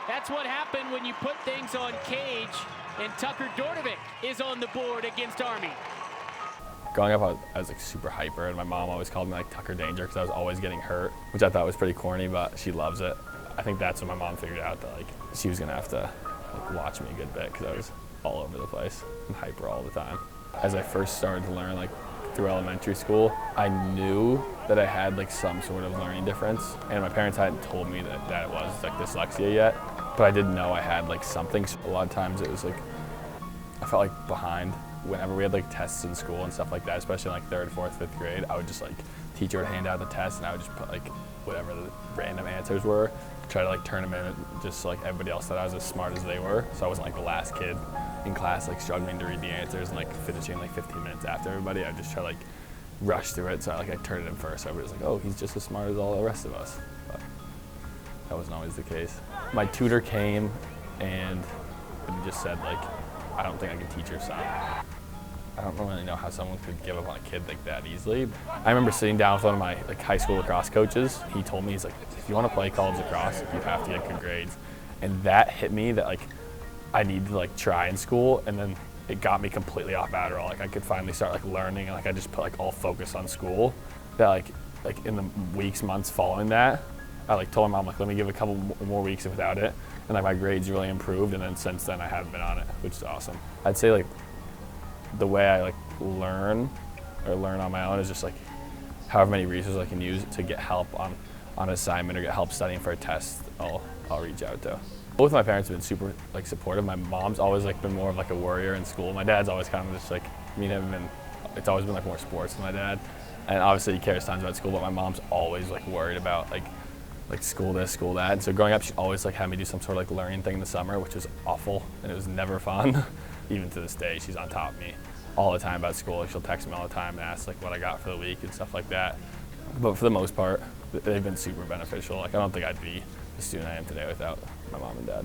That's what happened when you put things on Cage, and Tucker Dordevic is on the board against Army. Growing up, I was like super hyper, and my mom always called me like Tucker Danger because I was always getting hurt, which I thought was pretty corny, but she loves it. I think that's when my mom figured out that like she was gonna have to like watch me a good bit because I was all over the place and hyper all the time. As I first started to learn like through elementary school, I knew that I had like some sort of learning difference, and my parents hadn't told me that it was like dyslexia yet, but I didn't know I had like something. So a lot of times it was like I felt like behind. Whenever we had like tests in school and stuff like that, especially in like 3rd, 4th, 5th grade, I would just like, teacher would hand out the test and I would just put like whatever the random answers were, try to like turn them in just so like everybody else thought I was as smart as they were. So I wasn't like the last kid in class like struggling to read the answers and like finishing like 15 minutes after everybody. I'd just try to like rush through it. So I turned it in first. So everybody was like, oh, he's just as smart as all the rest of us. But that wasn't always the case. My tutor came and he just said like, I don't think I can teach your son. I don't really know how someone could give up on a kid like that easily. I remember sitting down with one of my like high school lacrosse coaches. He told me, he's like, if you want to play college lacrosse, you have to get good grades. And that hit me that like I needed to like try in school, and then it got me completely off Adderall. Like I could finally start like learning, and like I just put like all focus on school. That like in the weeks, months following that, I like told my mom like, let me give a couple more weeks without it, and like my grades really improved. And then since then I haven't been on it, which is awesome. I'd say like the way I like learn on my own is just like however many resources I can use to get help on an assignment or get help studying for a test, I'll reach out to. Both my parents have been super like supportive. My mom's always like been more of like a worrier in school. My dad's always kind of just like, me and him have been, it's always been like more sports with my dad. And obviously he cares tons about school, but my mom's always like worried about like school this, school that. And so growing up, she always like had me do some sort of like learning thing in the summer, which was awful and it was never fun. Even to this day, she's on top of me all the time about school. Like, she'll text me all the time and ask like what I got for the week and stuff like that. But for the most part, they've been super beneficial. Like I don't think I'd be the student I am today without my mom and dad.